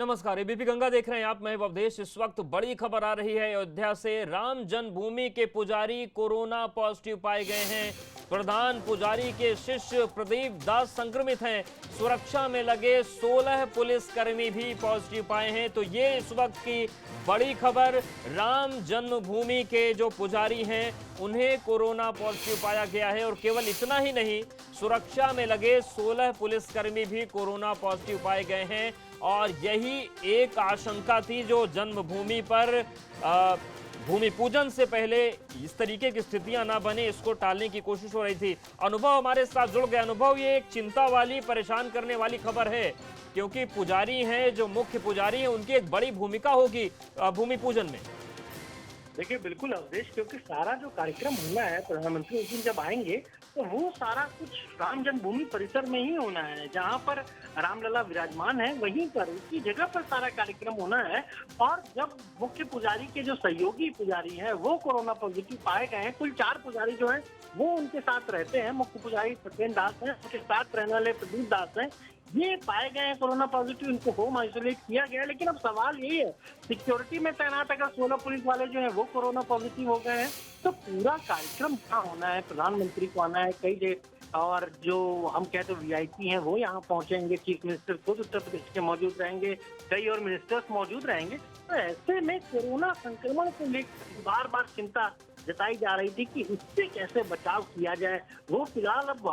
नमस्कार, एबीपी गंगा देख रहे हैं आप। मैं अवधेश। इस वक्त बड़ी खबर आ रही है अयोध्या से। राम जन्मभूमि के पुजारी कोरोना पॉजिटिव पाए गए हैं। प्रधान पुजारी के शिष्य प्रदीप दास संक्रमित हैं। सुरक्षा में लगे 16 पुलिसकर्मी भी पॉजिटिव पाए हैं। तो ये इस वक्त की बड़ी खबर। राम जन्मभूमि के जो पुजारी हैं उन्हें कोरोना पॉजिटिव पाया गया है। और केवल इतना ही नहीं, सुरक्षा में लगे 16 पुलिसकर्मी भी कोरोना पॉजिटिव पाए गए हैं। और यही एक आशंका थी जो जन्मभूमि पर भूमि पूजन से पहले इस तरीके की स्थितियां ना बने, इसको टालने की कोशिश हो रही थी। अनुभव हमारे साथ जुड़ गए। अनुभव, ये एक चिंता वाली, परेशान करने वाली खबर है, क्योंकि पुजारी हैं, जो मुख्य पुजारी हैं, उनकी एक बड़ी भूमिका होगी भूमि पूजन में। देखिए बिल्कुल अवधेश, क्योंकि सारा जो कार्यक्रम होना है, प्रधानमंत्री उस दिन जब आएंगे तो वो सारा कुछ राम जन्मभूमि परिसर में ही होना है, जहाँ पर रामलला विराजमान है वहीं पर, उसी जगह पर सारा कार्यक्रम होना है। और जब मुख्य पुजारी के जो सहयोगी पुजारी हैं वो कोरोना पॉजिटिव पाए गए हैं, कुल 4 पुजारी जो हैं वो उनके साथ रहते हैं। मुख्य पुजारी सत्येंद्र दास हैं, उनके साथ रहने वाले प्रदीप दास हैं, ये पाए गए हैं कोरोना पॉजिटिव। इनको होम आइसोलेट किया गया है। लेकिन अब सवाल यही है, सिक्योरिटी में तैनात अगर 16 पुलिस वाले जो हैं वो कोरोना पॉजिटिव हो गए हैं तो पूरा कार्यक्रम कहाँ होना है? प्रधानमंत्री को आना है कई जगह, और जो हम कहते हैं वीआईपी हैं वो यहाँ पहुंचेंगे, चीफ मिनिस्टर खुद उत्तर प्रदेश के मौजूद रहेंगे, कई और मिनिस्टर्स मौजूद रहेंगे। तो ऐसे में कोरोना संक्रमण को लेकर बार बार चिंता जताई जा रही थी कि इससे कैसे बचाव किया जाए। वो फिलहाल अब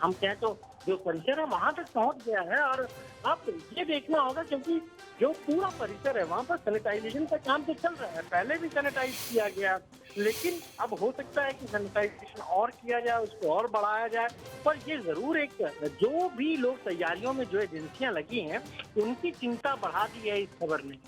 हम कहें तो जो परिसर है वहां तक पहुंच गया है। और अब ये देखना होगा, क्योंकि जो पूरा परिसर है वहां पर सैनिटाइजेशन का काम तो चल रहा है, पहले भी सैनिटाइज किया गया, लेकिन अब हो सकता है कि सैनिटाइजेशन और किया जाए, उसको और बढ़ाया जाए। पर ये जरूर एक, जो भी लोग तैयारियों में जो एजेंसियां लगी हैं उनकी चिंता बढ़ा दी है इस खबर ने।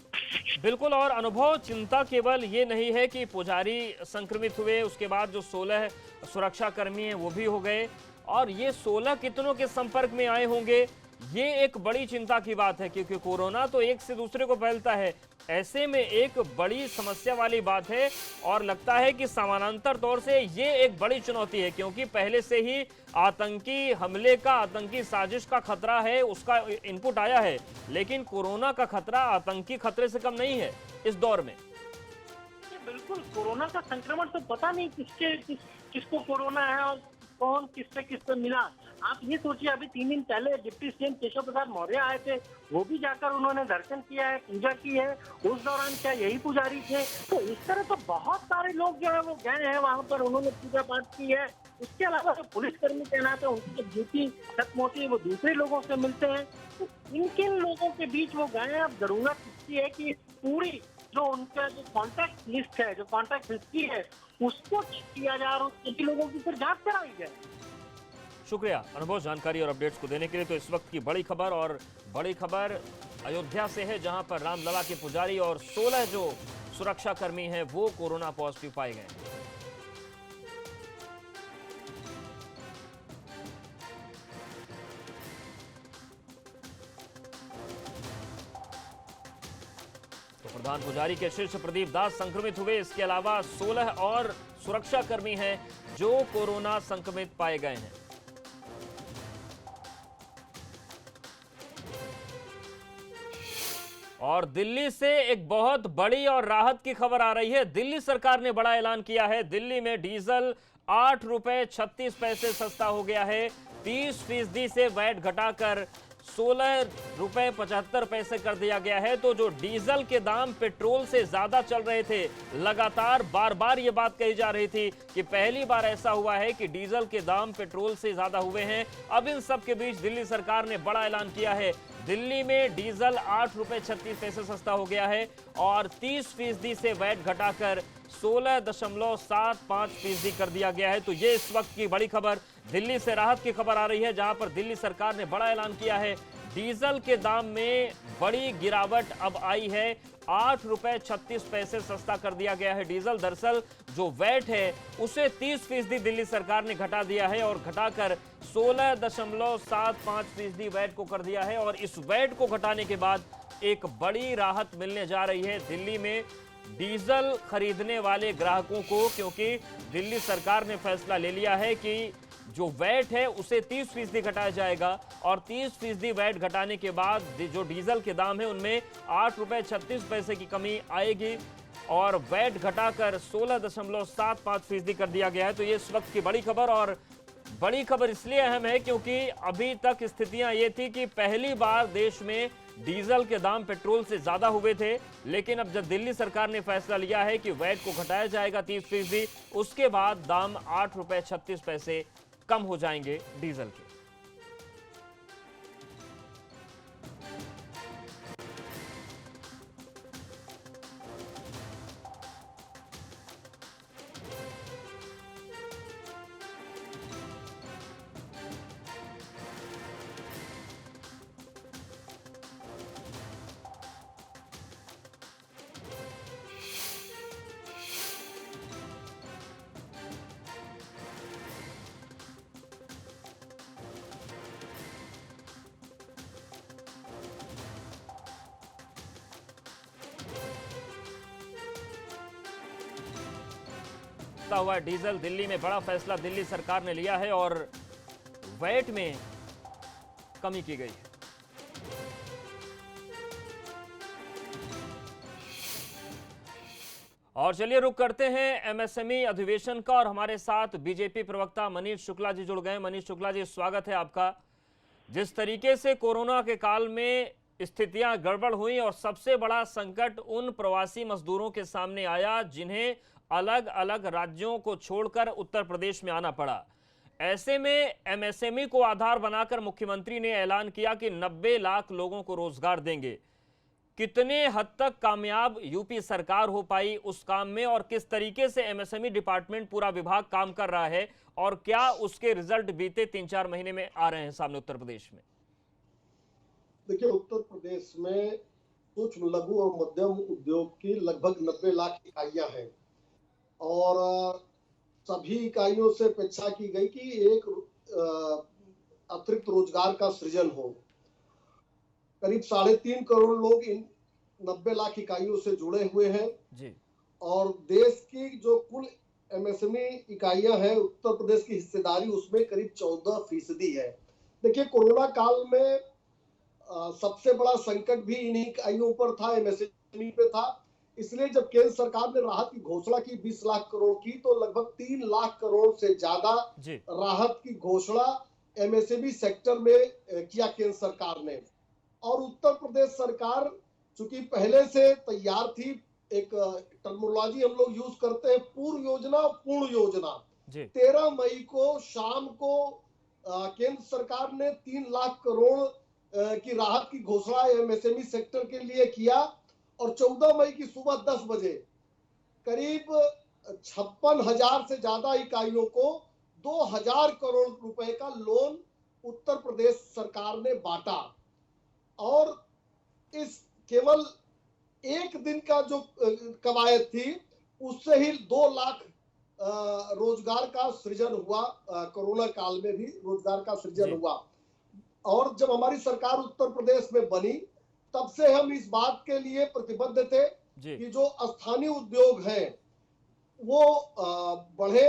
बिल्कुल। और अनुभव, चिंता केवल ये नहीं है कि पुजारी संक्रमित हुए, उसके बाद जो 16 सुरक्षा कर्मी हैं वो भी हो गए, और ये 16 कितनों के संपर्क में आए होंगे, ये एक बड़ी चिंता की बात है, क्योंकि कोरोना तो एक से दूसरे को फैलता है। ऐसे में एक बड़ी समस्या वाली बात है, और लगता है कि समानांतर तौर से ये एक बड़ी चुनौती है, क्योंकि पहले से ही आतंकी हमले का, आतंकी साजिश का खतरा है, उसका इनपुट आया है। लेकिन कोरोना का खतरा आतंकी खतरे से कम नहीं है इस दौर में। बिल्कुल, कोरोना का संक्रमण तो पता नहीं किसको कोरोना है और कौन किससे मिला। आप ये सोचिए, अभी 3 दिन पहले डिप्टी सीएम केशव प्रसाद मौर्य आए थे, वो भी जाकर उन्होंने दर्शन किया है, पूजा की है। उस दौरान क्या यही पुजारी थे? तो इस तरह तो बहुत सारे लोग जो है वो गए हैं वहां पर, उन्होंने पूजा पाठ की है। उसके अलावा जो पुलिसकर्मी तैनात है, उनकी जब ड्यूटी खत्म होती है वो दूसरे लोगों से मिलते हैं। तो किन लोगों के बीच वो गए हैं? अब जरूरत इसकी है कि पूरी जो उनका जो कॉन्टैक्ट लिस्ट है, जो कॉन्टैक्ट हिस्ट्री है, उसको चेक किया जाए और सभी लोगों की फिर जांच कराई जाए। शुक्रिया अनुभव, जानकारी और अपडेट्स को देने के लिए। तो इस वक्त की बड़ी खबर, और बड़ी खबर अयोध्या से है, जहां पर रामलला के पुजारी और 16 जो सुरक्षा कर्मी हैं वो कोरोना पॉजिटिव पाए गए हैं। तो प्रधान पुजारी के शिष्य प्रदीप दास संक्रमित हुए। इसके अलावा 16 और सुरक्षा कर्मी हैं जो कोरोना संक्रमित पाए गए हैं। और दिल्ली से एक बहुत बड़ी और राहत की खबर आ रही है। दिल्ली सरकार ने बड़ा ऐलान किया है। दिल्ली में डीजल 8 रुपए 36 पैसे सस्ता हो गया है। 30% से वैट घटाकर 16 रुपए 75 पैसे कर दिया गया है। तो जो डीजल के दाम पेट्रोल से ज्यादा चल रहे थे, लगातार बार बार ये बात कही जा रही थी कि पहली बार ऐसा हुआ है कि डीजल के दाम पेट्रोल से ज्यादा हुए हैं। अब इन सब के बीच दिल्ली सरकार ने बड़ा ऐलान किया है। दिल्ली में डीजल 8 रुपए 36 पैसे सस्ता हो गया है, और 30% से वैट घटाकर 16.75% कर दिया गया है। तो ये इस वक्त की बड़ी खबर। दिल्ली से राहत की खबर आ रही है, जहां पर दिल्ली सरकार ने बड़ा ऐलान किया है। डीजल के दाम में बड़ी गिरावट अब आई है। 8 रुपए 36 पैसे सस्ता कर दिया गया है डीजल। दरअसल जो वैट है उसे 30% दिल्ली सरकार ने घटा दिया है, और घटाकर 16.75% वैट को कर दिया है। और इस वैट को घटाने के बाद एक बड़ी राहत मिलने जा रही है दिल्ली में डीजल खरीदने वाले ग्राहकों को, क्योंकि दिल्ली सरकार ने फैसला ले लिया है कि जो वैट है उसे 30% घटाया जाएगा और 30% वैट घटाने के बाद जो डीजल के दाम है उनमें 8 रुपए 36 पैसे की कमी आएगी और वैट घटाकर 16.75% कर दिया गया है। तो ये इस वक्त की बड़ी खबर, और बड़ी खबर इसलिए अहम है क्योंकि अभी तक स्थितियां ये थी कि पहली बार देश में डीजल के दाम पेट्रोल से ज्यादा हुए थे, लेकिन अब जब दिल्ली सरकार ने फैसला लिया है कि वैट को घटाया जाएगा 30%, उसके बाद दाम 8 रुपए 36 पैसे कम हो जाएंगे डीजल के। हुआ डीजल, दिल्ली में बड़ा फैसला दिल्ली सरकार ने लिया है और वैट में कमी की गई है। और चलिए रुक करते हैं एमएसएमई अधिवेशन का, और हमारे साथ बीजेपी प्रवक्ता मनीष शुक्ला जी जुड़ गए। मनीष शुक्ला जी, स्वागत है आपका। जिस तरीके से कोरोना के काल में स्थितियां गड़बड़ हुई और सबसे बड़ा संकट उन प्रवासी मजदूरों के सामने आया जिन्हें अलग अलग राज्यों को छोड़कर उत्तर प्रदेश में आना पड़ा, ऐसे में एमएसएमई को आधार बनाकर मुख्यमंत्री ने ऐलान किया कि 90 लाख लोगों को रोजगार देंगे। कितने हद तक कामयाब यूपी सरकार हो पाई उस काम में, और किस तरीके से एमएसएमई डिपार्टमेंट पूरा विभाग काम कर रहा है, और क्या उसके रिजल्ट बीते 3-4 महीने में आ रहे हैं सामने उत्तर प्रदेश में? देखिए, उत्तर प्रदेश में सूक्ष्म लघु और मध्यम उद्योग की लगभग 90 लाख इकाइयां हैं और सभी इकाइयों से अपेक्षा की गई कि एक अतिरिक्त रोजगार का सृजन हो। करीब 3.5 करोड़ लोग इन 90 लाख इकाइयों से जुड़े हुए हैं जी। और देश की जो कुल एमएसएमई इकाइयां हैं, उत्तर प्रदेश की हिस्सेदारी उसमें करीब 14% है। देखिए, कोरोना काल में सबसे बड़ा संकट भी इन्हीं इकाइयों पर था, एमएसएमई पे था। इसलिए जब केंद्र सरकार ने राहत की घोषणा की 20 लाख करोड़ की, तो लगभग 3 लाख करोड़ से ज्यादा राहत की घोषणा एमएसएमई सेक्टर में किया केंद्र सरकार ने। और उत्तर प्रदेश सरकार चूंकि पहले से तैयार थी, एक टर्मिनोलॉजी हम लोग यूज करते हैं, पूर्व योजना पूर्ण योजना। 13 मई को शाम को केंद्र सरकार ने 3 लाख करोड़ की राहत की घोषणा एमएसएमई सेक्टर के लिए किया और 14 मई की सुबह 10 बजे करीब 56,000 से ज्यादा इकाइयों को 2,000 करोड़ रुपए का लोन उत्तर प्रदेश सरकार ने बांटा। और इस केवल एक दिन का जो कवायद थी, उससे ही 2 लाख रोजगार का सृजन हुआ। कोरोना काल में भी रोजगार का सृजन हुआ। और जब हमारी सरकार उत्तर प्रदेश में बनी, तब से हम इस बात के लिए प्रतिबद्ध थे कि जो स्थानीय उद्योग हैं वो बढ़े,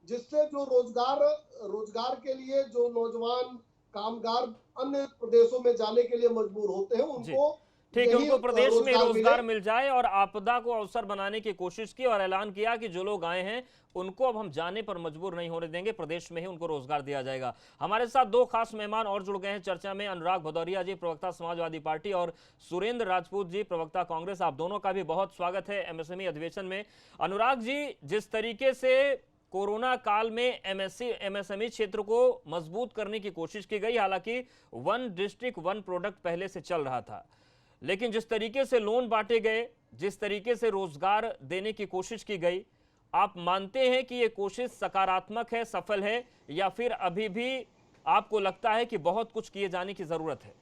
जिससे जो रोजगार के लिए जो नौजवान कामगार अन्य प्रदेशों में जाने के लिए मजबूर होते हैं, उनको ठीक है, उनको प्रदेश में रोजगार मिल जाए, और आपदा को अवसर बनाने की कोशिश की और ऐलान किया कि जो लोग आए हैं उनको अब हम जाने पर मजबूर नहीं होने देंगे, प्रदेश में ही उनको रोजगार दिया जाएगा। हमारे साथ 2 खास मेहमान और जुड़ गए हैं चर्चा में। अनुराग भदौरिया जी, प्रवक्ता समाजवादी पार्टी, और सुरेंद्र राजपूत जी, प्रवक्ता कांग्रेस। आप दोनों का भी बहुत स्वागत है एमएसएमई अधिवेशन में। अनुराग जी, जिस तरीके से कोरोना काल में एमएसएमई क्षेत्र को मजबूत करने की कोशिश की गई, हालांकि 1 डिस्ट्रिक्ट 1 प्रोडक्ट पहले से चल रहा था, लेकिन जिस तरीके से लोन बांटे गए, जिस तरीके से रोजगार देने की कोशिश की गई, आप मानते हैं कि ये कोशिश सकारात्मक है, सफल है, या फिर अभी भी आपको लगता है कि बहुत कुछ किए जाने की जरूरत है?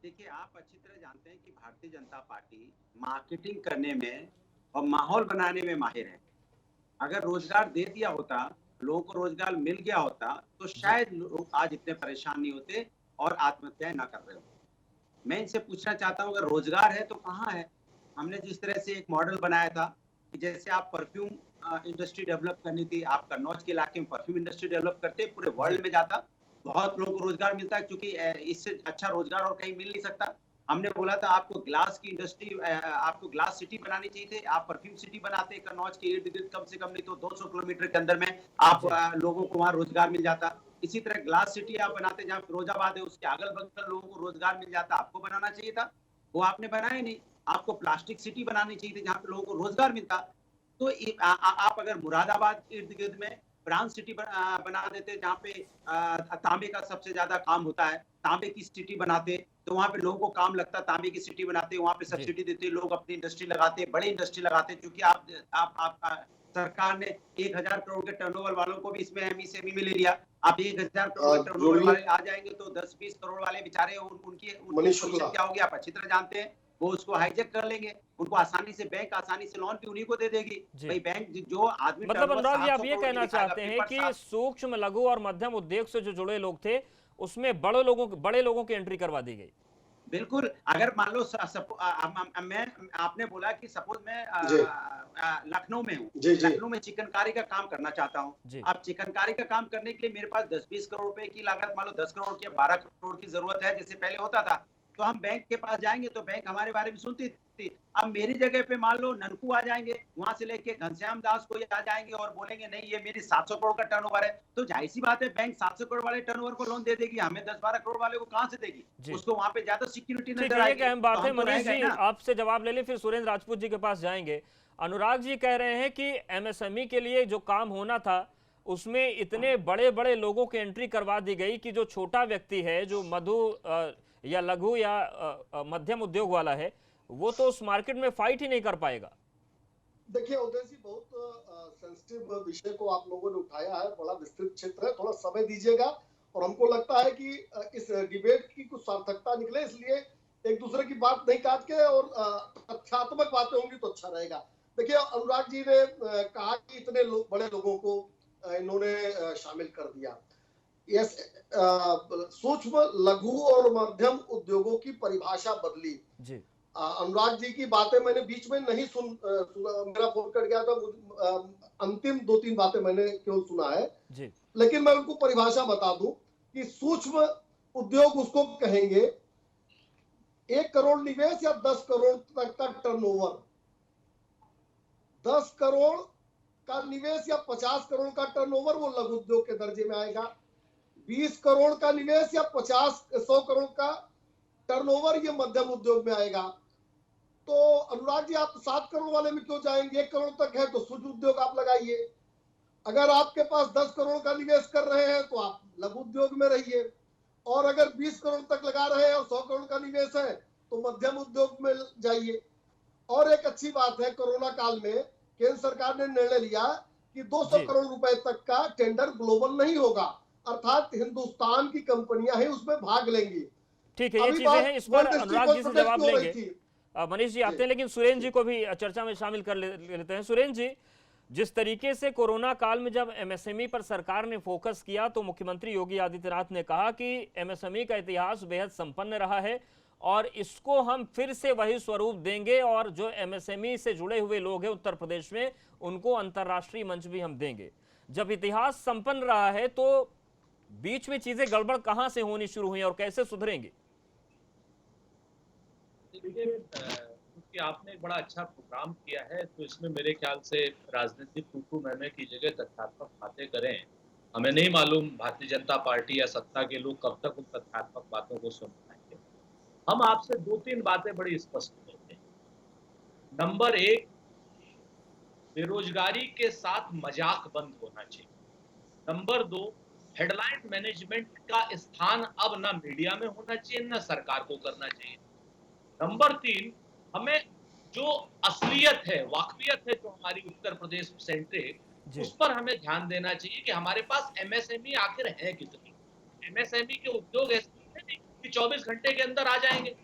देखिए, आप अच्छी तरह जानते हैं कि भारतीय जनता पार्टी मार्केटिंग करने में और माहौल बनाने में माहिर है। अगर रोजगार दे दिया होता, लोगों को रोजगार मिल गया होता, तो शायद लोग आज इतने परेशान नहीं होते और आत्महत्याएं ना कर रहे होते। मैं इनसे पूछना चाहता हूँ, अगर रोजगार है तो कहाँ है? हमने जिस तरह से एक मॉडल बनाया था कि जैसे आप परफ्यूम इंडस्ट्री डेवलप करनी थी, आप कन्नौज के इलाके में परफ्यूम इंडस्ट्री डेवलप करते, पूरे वर्ल्ड में जाता, बहुत लोगों को रोजगार मिलता है, क्योंकि इससे अच्छा रोजगार और कहीं मिल नहीं सकता। हमने बोला था आपको ग्लास की इंडस्ट्री, आपको ग्लास सिटी बनानी चाहिए थी, आप परफ्यूम सिटी बनाते कन्नौज के इर्द गिर्द, कम से कम नहीं तो 200 किलोमीटर के अंदर में आप लोगों को वहां रोजगार मिल जाता। इसी तरह ग्लास सिटी आप बनाते जहाँ फिरोजाबाद है, उसके अगल बगल लोगों को रोजगार मिल जाता, आपको बनाना चाहिए था, वो आपने बनाया नहीं। आपको प्लास्टिक सिटी बनानी चाहिए थी जहाँ पे लोगों को रोजगार मिलता। तो आप अगर मुरादाबाद इर्द गिर्द में ब्रांच सिटी बना देते जहाँ पे तांबे का सबसे ज्यादा काम होता है, तांबे की सिटी बनाते तो वहाँ पे लोगों को काम लगता, तांबे की सिटी बनाते, वहाँ पे सब्सिडी देते, लोग अपनी इंडस्ट्री लगाते, बड़ी इंडस्ट्री लगाते। क्योंकि आप सरकार ने 1000 करोड़ के टर्नओवर वालों को भी इसमें एमएसएमई में ले लिया। आप 1000 करोड़ के टर्नओवर वाले आ जाएंगे तो 10-20 करोड़ वाले बेचारे उनकी पोजीशन क्या होगी आप अच्छी तरह जानते हैं। वो उसको हाईजेक कर लेंगे, उनको आसानी से बैंक आसानी से लोन भी उन्हीं को दे देगी। भाई बैंक जो आदमी, मतलब अनुराग जी आप ये कहना चाहते हैं कि सूक्ष्म लघु और मध्यम उद्योग से जो जुड़े लोग थे उसमें बड़े लोगों की एंट्री करवा दी गई। बिल्कुल। अगर मान लो मैं आपने बोला कि सपोज मैं लखनऊ में हूँ, लखनऊ में चिकनकारी का काम करना चाहता हूँ। अब चिकनकारी का काम करने के लिए मेरे पास 10-20 करोड़ रुपए की लागत, मान लो 10 करोड़ की 12 करोड़ की जरूरत है, जैसे पहले होता था, तो हम बैंक के पास जाएंगे तो बैंक हमारे बारे में सुनती थी। अब मेरी जगह पे मान लो ननकू आ जाएंगे, वहां से लेके घनश्याम दास को आ जाएंगे और बोलेंगे नहीं ये मेरी 700 करोड़ का टर्नओवर है, तो जाहिर सी बात है बैंक 700 करोड़ वाले टर्नओवर को लोन दे देगी, हमें 10-12 करोड़ वाले को कहां से देगी? उसको वहां पे ज्यादा सिक्योरिटी नजर आएगी। अहम बात है। मनीष जी आपसे जवाब ले ले, फिर सुरेंद्र राजपूत जी के पास जाएंगे। अनुराग जी कह रहे हैं कि एमएसएमई के लिए जो काम होना था उसमें इतने बड़े बड़े लोगों की एंट्री करवा दी गई कि जो छोटा व्यक्ति है, जो मधु या लघु या मध्यम उद्योग वाला है, वो तो उस मार्केट में फाइट ही नहीं कर पाएगा। देखिए उदय जी, बहुत सेंसिटिव विषय को आप लोगों ने उठाया है, बड़ा विस्तृत क्षेत्र है, थोड़ा समय दीजिएगा और हमको लगता है कि इस डिबेट की कुछ सार्थकता निकले, इसलिए एक दूसरे की बात नहीं काट के और तथ्यात्मक बातें होंगी तो अच्छा रहेगा। देखिए अनुराग जी ने कहा कि इतने बड़े लोगों को इन्होंने शामिल कर दिया। यस, सूक्ष्म लघु और मध्यम उद्योगों की परिभाषा बदली जी। अनुराग जी की बातें मैंने बीच में नहीं सुना, मेरा फोन कट गया था, अंतिम 2-3 बातें मैंने केवल सुना है जी। लेकिन मैं उनको परिभाषा बता दूं कि सूक्ष्म उद्योग उसको कहेंगे 1 करोड़ निवेश या 10 करोड़ तक का टर्नओवर। 10 करोड़ का निवेश या 50 करोड़ का टर्नओवर वो लघु उद्योग के दर्जे में आएगा। 20 करोड़ का निवेश या 100 करोड़ का टर्नओवर ये मध्यम उद्योग में आएगा। तो अनुराग जी आप 7 करोड़ वाले में क्यों जाएंगे? 1 करोड़ तक है तो सूक्ष्म उद्योग आप लगाइए। अगर आपके पास 10 करोड़ का निवेश कर रहे हैं तो आप लघु उद्योग में रहिए, और अगर 20 करोड़ तक लगा रहे हैं और 100 करोड़ का निवेश है तो मध्यम उद्योग में जाइए। और एक अच्छी बात है, कोरोना काल में केंद्र सरकार ने निर्णय लिया कि 200 करोड़ रुपए तक का टेंडर ग्लोबल नहीं होगा, अर्थात हिंदुस्तान की कंपनियां हैं उसमें भाग लेंगी। ठीक है, ये चीजें हैं, इस पर अनुराग जी से जवाब लेंगे। मनीष जी आते हैं, लेकिन सुरेंद्र जी को भी चर्चा में शामिल कर लेते हैं। सुरेंद्र जी, जिस तरीके से कोरोना काल में जब एमएसएमई पर सरकार ने फोकस किया तो मुख्यमंत्री योगी आदित्यनाथ ने कहा कि एमएसएमई का इतिहास बेहद संपन्न रहा है और इसको हम फिर से वही स्वरूप देंगे, और जो एमएसएमई से जुड़े हुए लोग हैं उत्तर प्रदेश में उनको अंतर्राष्ट्रीय मंच भी हम देंगे। जब इतिहास संपन्न रहा है तो बीच में चीजें गड़बड़ कहां से होनी शुरू हुई और कैसे सुधरेंगे? देखिए, क्योंकि आपने एक बड़ा अच्छा प्रोग्राम किया है तो इसमें मेरे ख्याल से राजनीतिक टूटू मैमे की जगह तथ्यात्मक बातें करें। हमें नहीं मालूम भारतीय जनता पार्टी या सत्ता के लोग कब तक उन तथ्यात्मक बातों को सुन पाएंगे। हम आपसे 2-3 बातें बड़ी स्पष्ट करते हैं। नंबर 1, बेरोजगारी के साथ मजाक बंद होना चाहिए। नंबर 2, हेडलाइन मैनेजमेंट का स्थान अब ना मीडिया में होना चाहिए, ना सरकार को करना चाहिए। नंबर 3, हमें जो असलियत है, वाकफियत है जो हमारी उत्तर प्रदेश सेंट्रिक, उस पर हमें ध्यान देना चाहिए कि हमारे पास एमएसएमई आखिर है कितनी। एमएसएमई के उद्योग ऐसे नहीं कि 24 घंटे के अंदर आ जाएंगे।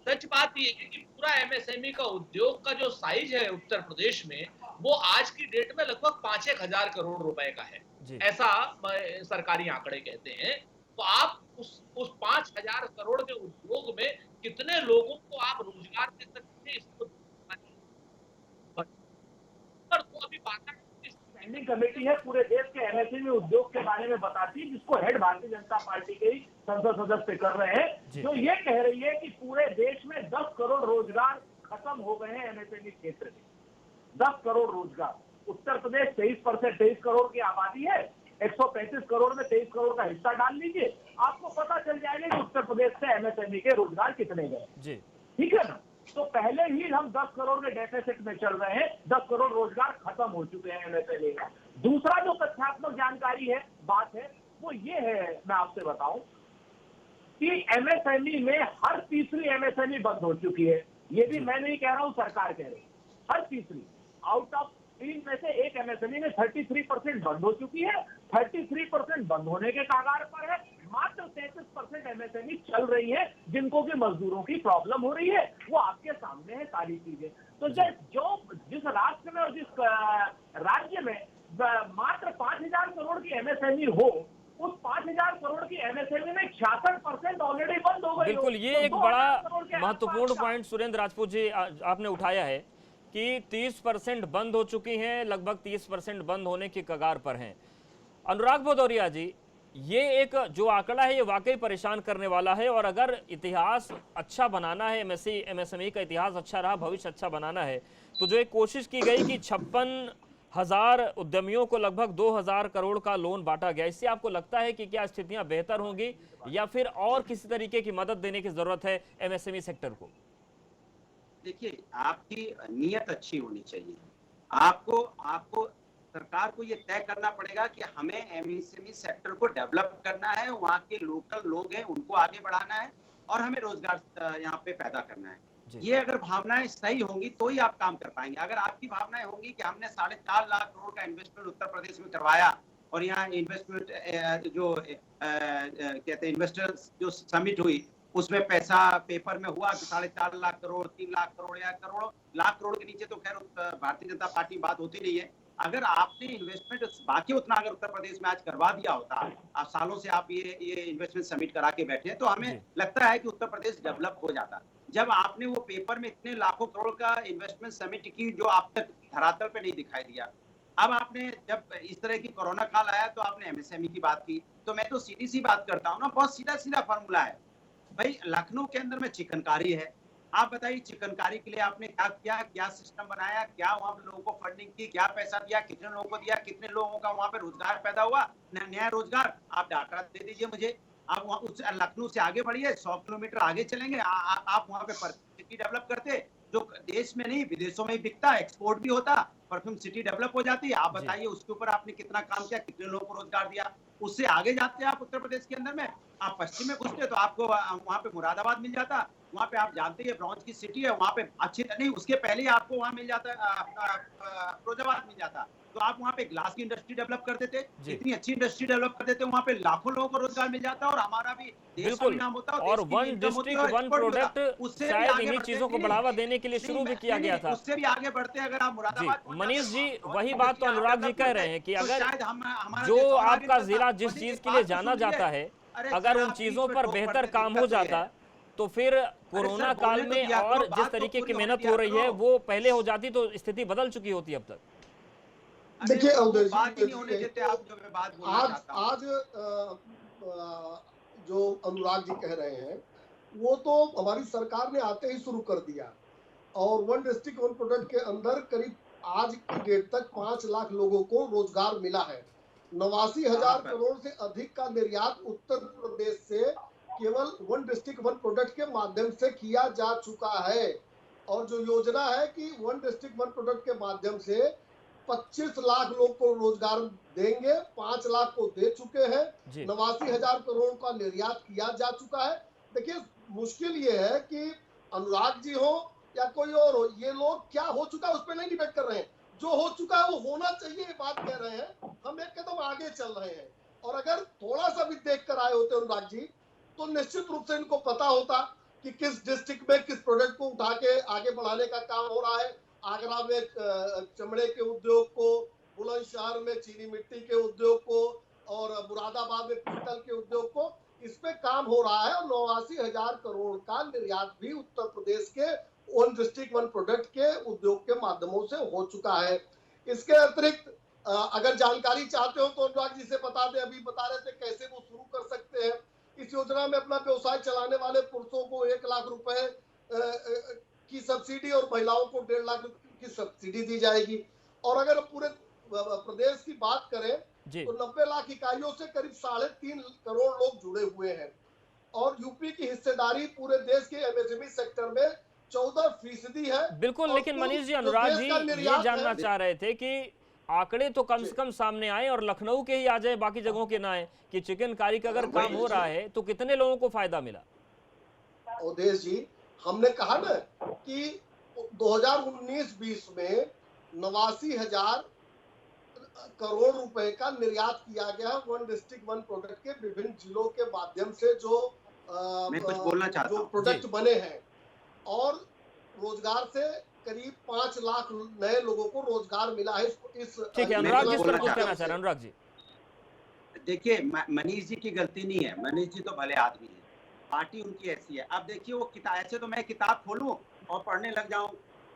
सच बात ये है कि पूरा एमएसएमई का उद्योग का जो साइज है उत्तर प्रदेश में, वो आज की डेट में लगभग 5-1 हजार करोड़ रुपए का है, ऐसा सरकारी आंकड़े कहते हैं। तो आप उस 5,000 करोड़ के उद्योग में कितने लोगों को आप रोजगार दे सकते हैं, इसको नंबर 2 अभी बात स्टैंडिंग कमेटी है पूरे देश के एमएसएमई उद्योग के बारे में बताती है, जिसको हेड भारतीय जनता पार्टी के ही संसद सदस्य कर रहे हैं, जो ये कह रही है कि पूरे देश में 10 करोड़ रोजगार खत्म हो गए हैं एमएसएमई क्षेत्र में। 10 करोड़ रोजगार। उत्तर प्रदेश 23 करोड़ की आबादी है, 135 करोड़ में 23 करोड़ का हिस्सा डाल लीजिए, आपको पता चल जाएगा कि उत्तर प्रदेश से एमएसएमई के रोजगार कितने गए। ठीक है ना? तो पहले ही हम 10 करोड़ के डेफिसिट में चल रहे हैं, 10 करोड़ रोजगार खत्म हो चुके हैं एमएसएमई का। दूसरा जो तथ्यात्मक जानकारी है, बात है, वो ये है, मैं आपसे बताऊं कि एमएसएमई में हर तीसरी एमएसएमई बंद हो चुकी है। ये भी मैं नहीं कह रहा हूं, सरकार कह रही है। हर तीसरी, आउट ऑफ 3 में से एक एमएसएमई में 33% बंद हो चुकी है। 33% बंद होने के कगार पर है। मात्र 33% एमएसएमई चल रही है, जिनको की मजदूरों की प्रॉब्लम हो रही है। वो आपके सामने है सारी चीजें। तो जिस राष्ट्र में और जिस राज्य में मात्र 5,000 करोड़ की एमएसएमई हो, उस 5,000 करोड़ की एमएसएमई में 66% ऑलरेडी बंद हो गई। बिल्कुल, ये एक बड़ा महत्वपूर्ण पॉइंट सुरेंद्र राजपूत जी आपने उठाया है कि 30% बंद हो चुकी हैं, लगभग 30% बंद होने की कगार पर हैं। अनुराग भदौरिया जी, ये एक जो आंकड़ा है ये वाकई परेशान करने वाला है, और अगर इतिहास अच्छा बनाना है, एमएसएमई का इतिहास अच्छा रहा, भविष्य अच्छा बनाना है, तो जो एक कोशिश की गई कि 56,000 उद्यमियों को लगभग 2,000 करोड़ का लोन बांटा गया, इससे आपको लगता है कि क्या स्थितियां बेहतर होंगी या फिर और किसी तरीके की मदद देने की जरूरत है एमएसएमई सेक्टर को? देखिए, आपकी नीयत अच्छी होनी चाहिए। आपको सरकार को ये तय करना पड़ेगा कि हमें एमएसएमई सेक्टर को डेवलप करना है, वहाँ के लोकल लोग हैं उनको आगे बढ़ाना है और हमें रोजगार यहाँ पे पैदा करना है। ये अगर भावनाएं सही होंगी तो ही आप काम कर पाएंगे। अगर आपकी भावनाएं होंगी कि हमने 4.5 लाख करोड़ का इन्वेस्टमेंट उत्तर प्रदेश में करवाया और यहाँ इन्वेस्टमेंट जो कहते हैं इन्वेस्टर्स जो समिट हुई उसमें पैसा पेपर में हुआ 4.5 लाख करोड़, 3 लाख करोड़ या करोड़ों लाख करोड़ के नीचे तो खैर भारतीय जनता पार्टी बात होती नहीं है। अगर आपने इन्वेस्टमेंट बाकी उतना अगर उत्तर प्रदेश में आज करवा दिया होता, आप सालों से आप ये इन्वेस्टमेंट समिट करा के बैठे हैं, तो हमें लगता है कि उत्तर प्रदेश डेवलप हो जाता। जब आपने वो पेपर में इतने लाखों करोड़ का इन्वेस्टमेंट समिट की जो आप तक धरातल पे नहीं दिखाई दिया, अब आपने जब इस तरह की कोरोना काल आया तो आपने एमएसएमई की बात की, तो मैं तो सीधी सी बात करता हूँ ना, बहुत सीधा फॉर्मूला है भाई। लखनऊ के अंदर में चिकनकारी है, आप बताइए चिकनकारी के लिए आपने क्या किया, क्या सिस्टम बनाया, क्या वहाँ पे लोगों को फंडिंग की, क्या पैसा दिया, कितने लोगों को दिया, कितने लोगों का वहाँ पे रोजगार पैदा हुआ, नया रोजगार, आप डाटा दे दीजिए मुझे। आप वहाँ उस लखनऊ से आगे बढ़िए, 100 किलोमीटर आगे चलेंगे, आप वहाँ पे सिटी डेवलप करते जो देश में नहीं विदेशों में ही बिकता, एक्सपोर्ट भी होता, परफ्यूम सिटी डेवलप हो जाती है। आप बताइए उसके ऊपर आपने कितना काम किया, कितने लोगों को रोजगार दिया। उससे आगे जाते हैं आप उत्तर प्रदेश के अंदर में, आप पश्चिम में घुसते तो आपको वहाँ पे मुरादाबाद मिल जाता, वहाँ पे आप जानते हैं ब्रॉन्ज की सिटी है, वहाँ पे अच्छी नहीं, उसके पहले ही आपको वहाँ मिल जाता, फिरोजाबाद मिल जाता, तो आप वहाँ पे ग्लास की इंडस्ट्री डेवलप कर देते, इतनी अच्छी इंडस्ट्री डेवलप कर देते, वहाँ पे लाखों लोगों को रोजगार मिल जाता और हमारा भी देश का नाम होता। और वन डिस्ट्रिक्ट वन प्रोडक्ट शायद इन्हीं चीजों को बढ़ावा देने के लिए शुरू भी किया गया था। उससे भी आगे बढ़ते अगर आप मुरादाबाद। मनीष जी, वही बात तो अनुराग जी कह रहे हैं कि अगर जो आपका जिला जिस चीज के लिए जाना जाता है, अगर उन चीजों पर बेहतर काम हो जाता तो फिर कोरोना काल में और जिस तरीके की मेहनत हो रही है वो पहले हो जाती तो स्थिति बदल चुकी होती अब तक। देखिए आज जो अनुराग जी कह रहे हैं वो तो हमारी सरकार ने आते ही शुरू कर दिया, और वन डिस्ट्रिक्ट वन प्रोडक्ट के अंदर करीब आज की डेट तक 5 लाख लोगों को रोजगार मिला है। 89,000 करोड़ से अधिक का निर्यात उत्तर प्रदेश से केवल वन डिस्ट्रिक्ट वन प्रोडक्ट के माध्यम से किया जा चुका है, और जो योजना है कि वन डिस्ट्रिक्ट वन प्रोडक्ट के माध्यम से 25 लाख लोग को रोजगार देंगे, 5 लाख को दे चुके हैं, 89,000 करोड़ का निर्यात किया जा चुका है। देखिए मुश्किल ये है कि अनुराग जी हो या कोई और हो, ये लोग क्या हो चुका है उस पर नहीं डिबेट कर रहे हैं, जो हो चुका है वो होना चाहिए ये बात कह रहे हैं। हम एक कदम आगे चल रहे हैं, और अगर थोड़ा सा भी देख कर आए होते अनुराग जी तो निश्चित रूप से इनको पता होता कि किस डिस्ट्रिक्ट में किस प्रोडक्ट को उठा के आगे बढ़ाने का काम हो रहा है। आगरा में चमड़े के उद्योग को, बुलंदशहर में चीनी मिट्टी के उद्योग को, और मुरादाबाद में पीतल के उद्योग को, इस पे काम हो रहा है। और 89,000 करोड़ का निर्यात भी उत्तर प्रदेश के वन डिस्ट्रिक्ट वन प्रोडक्ट के उद्योग के माध्यमों से हो चुका है। इसके अतिरिक्त अगर जानकारी चाहते हो तो अनुराग जी से बता दें, अभी बता रहे थे कैसे वो शुरू कर सकते हैं। इस योजना में अपना व्यवसाय चलाने वाले पुरुषों को 1 लाख रुपए की सब्सिडी और महिलाओं को 1.5 लाख की सब्सिडी दी जाएगी। और अगर पूरे प्रदेश की बात करें तो 90 लाख इकाइयों से करीब 3.5 करोड़ लोग जुड़े हुए हैं और यूपी की हिस्सेदारी पूरे देश के एमएसएमई सेक्टर में 14% है। बिल्कुल, लेकिन मनीष जी, अनुराग जी ये जानना चाह रहे थे कि आंकड़े तो कम से कम सामने आए और लखनऊ के ही आ जाए, बाकी जगहों के ना आए, कि चिकनकारी का अगर काम हो रहा है तो कितने लोगों को फायदा मिला? अवधेश जी, हमने कहा ना कि 2019-20 में 89,000 करोड़ रुपए का निर्यात किया गया है वन डिस्ट्रिक्ट वन प्रोडक्ट के विभिन्न जिलों के माध्यम से जो मैं कुछ बोलना चाहता हूं। जो प्रोडक्ट बने हैं और रोजगार से करीब 5 लाख नए लोगों को रोजगार मिला है इस। ठीक है, अनुराग जी इस पर कुछ कहना चाह रहे हैं। अनुराग जी देखिए, मनीष जी की गलती नहीं है, मनीष जी तो भले आदमी है, पार्टी उनकी ऐसी है। अब देखिए वो किताब, ऐसे तो मैं किताब खोलूं और पढ़ने लग जाऊं।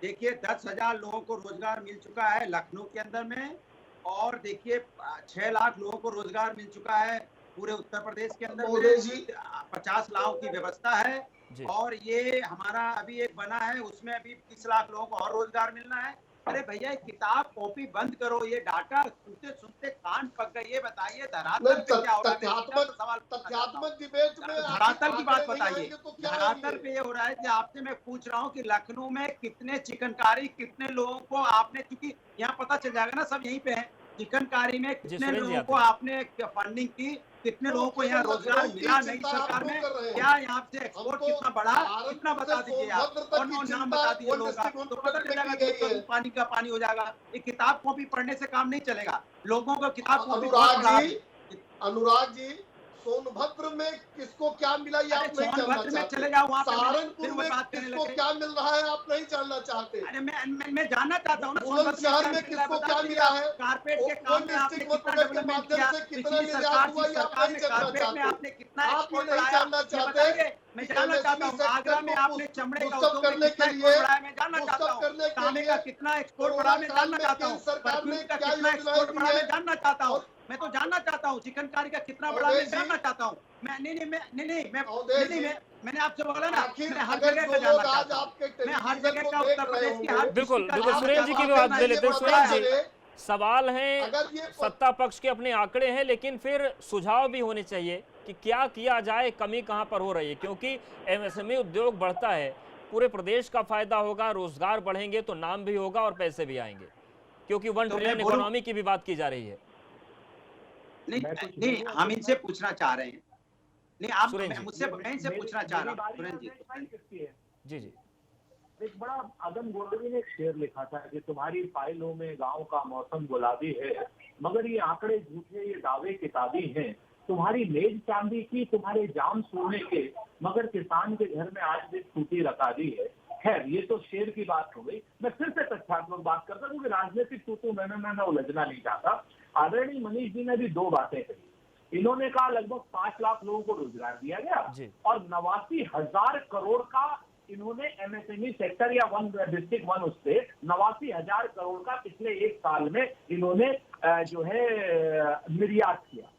देखिए 10,000 लोगों को रोजगार मिल चुका है लखनऊ के अंदर में, और देखिए 6 लाख लोगों को रोजगार मिल चुका है पूरे उत्तर प्रदेश के अंदर में। 50 लाख की व्यवस्था है और ये हमारा अभी एक बना है, उसमें अभी 30 लाख लोगों को और रोजगार मिलना है। अरे भैया किताब कॉपी बंद करो, ये डाटा सुनते सुनते कान पक गए। ये बताइए धरातल पे क्या हो रहा है? तथ्यात्मक डिबेट में धरातल की बात बताइए। धरातल पे ये हो रहा है कि आपसे मैं पूछ रहा हूँ कि लखनऊ में कितने चिकनकारी, कितने लोगों को आपने, क्योंकि यहाँ पता चल जाएगा ना, सब यहीं पे है, चिकनकारी में कितने लोगों को आपने फंडिंग की, कितने लोगों को यहाँ रोजगार मिला नई सरकार में, क्या यहाँ से एक्सपोर्ट कितना बढ़ा, कितना बता दीजिए आप, और नाम बता दीजिए लोगों का, तो पता चलेगा, पानी का पानी हो जाएगा। ये किताब कॉपी पढ़ने से काम नहीं चलेगा, लोगों को किताब कॉपी। अनुराग जी, सोनभद्र में किसको क्या मिला ये आप नहीं जानना चाहते? चले जाओ वहाँ, सहारनपुर में किसको क्या मिल रहा है आप नहीं जानना चाहते? अरे मैं जानना चाहता हूँ ना, बुलंदशहर में किसको क्या मिला है? कारपेट के काम में आपने कितना डेवलपमेंट किया, कितना निर्यात हुआ ये आप नहीं जानना चाहते? आपने कितना आप ये नहीं जानना चाहते? मैं जानना चाहता हूँ आगरा में आपने चमड़े का उद्योग करने के लिए मैं जानना चाहता हूँ, तांबे का कितना एक्सपोर्ट बढ़ा मैं जानना चाहता हूँ, परफ्यूम का कितना एक्सपोर्ट बढ़ा मैं जानना चाहता हूँ, मैं तो जानना चाहता हूँ, चिकनकारी का कितना बढ़ा मैं जानना चाहता हूँ। मैंने आपसे बोला ना, मैं हर जगह का जानना चाहता हूँ, मैं हर जगह का उत्तर प्रदेश की हर। बिल्कुल बिल्कुल, सुरेश जी की भी बात ले लेते हैं। सुरेश जी, सवाल है, सत्ता पक्ष के अपने आंकड़े हैं, लेकिन फिर सुझाव भी होने चाहिए कि क्या किया जाए, कमी कहां पर हो रही है, क्योंकि एमएसएमई उद्योग बढ़ता है, पूरे प्रदेश का फायदा होगा, रोजगार बढ़ेंगे तो नाम भी होगा और पैसे भी आएंगे, क्योंकि 1 ट्रिलियन इकोनॉमी की भी बात की जा रही है। नहीं, हम इनसे पूछना चाह रहे हैं। नहीं, आप मुझसे इनसे पूछना चाह रहा हूं सुरेश जी। जी एक बड़ा आदम गोल्डवी ने एक शेर लिखा था कि तुम्हारी फाइलों में गांव का मौसम गुलाबी है, मगर ये आंकड़े झूठे, ये दावे किताबी हैं। तुम्हारी मेज चांदी की, तुम्हारे जाम सोने के, मगर किसान के घर में आज भी टूटी रकाबी है। खैर, ये तो शेर की बात हो गई। मैं फिर से तथ्यात्मक बात करता हूँ, क्योंकि राजनीतिक तू मैं उलझना नहीं चाहता। आदरणीय मनीष जी ने भी 2 बातें कही। इन्होंने कहा लगभग 5 लाख लोगों को रोजगार दिया गया और 89,000 करोड़ का इन्होंने एमएसएमई सेक्टर या वन डिस्ट्रिक्ट वन उससे 89,000 करोड़ का पिछले 1 साल में इन्होंने जो है निर्यात किया।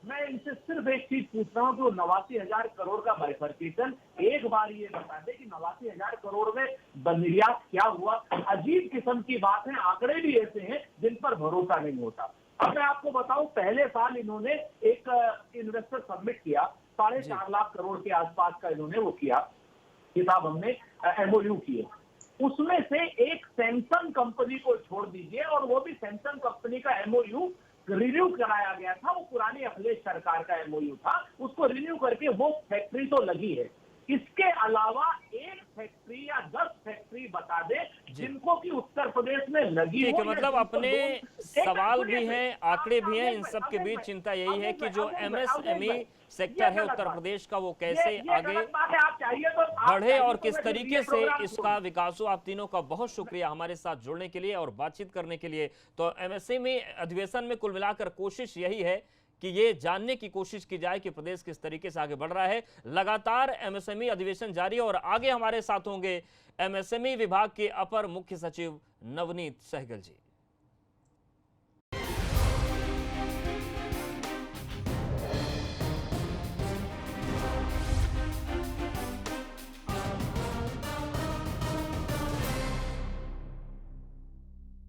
मैं इनसे सिर्फ एक चीज पूछ रहा हूँ कि वो 89,000 करोड़ का बाइफर्केशन एक बार ये बता दे कि 89,000 करोड़ में निर्यात क्या हुआ। अजीब किस्म की बात है, आंकड़े भी ऐसे हैं जिन पर भरोसा नहीं होता। अब मैं आपको बताऊं, पहले साल इन्होंने एक इन्वेस्टर सबमिट किया, 4.5 लाख करोड़ के आसपास का इन्होंने वो किया, किताब हमने एमओयू किए। उसमें से एक सैमसंग कंपनी को छोड़ दीजिए, और वो भी सैमसंग कंपनी का एमओयू रिन्यू कराया गया था। वो पुरानी अखिलेश सरकार का एमओयू था, उसको रिन्यू करके वो फैक्ट्री तो लगी है। इसके अलावा 1 फैक्ट्री या 10 फैक्ट्री बता दे जिनको कि उत्तर प्रदेश में लगी हो। मतलब अपने सवाल भी हैं, आंकड़े भी हैं, इन सब के बीच चिंता यही है कि जो एमएसएमई सेक्टर है उत्तर प्रदेश का, वो कैसे आगे बढ़े और किस तरीके से इसका विकास हो। आप तीनों का बहुत शुक्रिया हमारे साथ जुड़ने के लिए और बातचीत करने के लिए। तो एमएसएमई अधिवेशन में कुल मिलाकर कोशिश यही है कि ये जानने की कोशिश की जाए कि प्रदेश किस तरीके से आगे बढ़ रहा है। लगातार एमएसएमई अधिवेशन जारी है और आगे हमारे साथ होंगे एमएसएमई विभाग के अपर मुख्य सचिव नवनीत सहगल जी।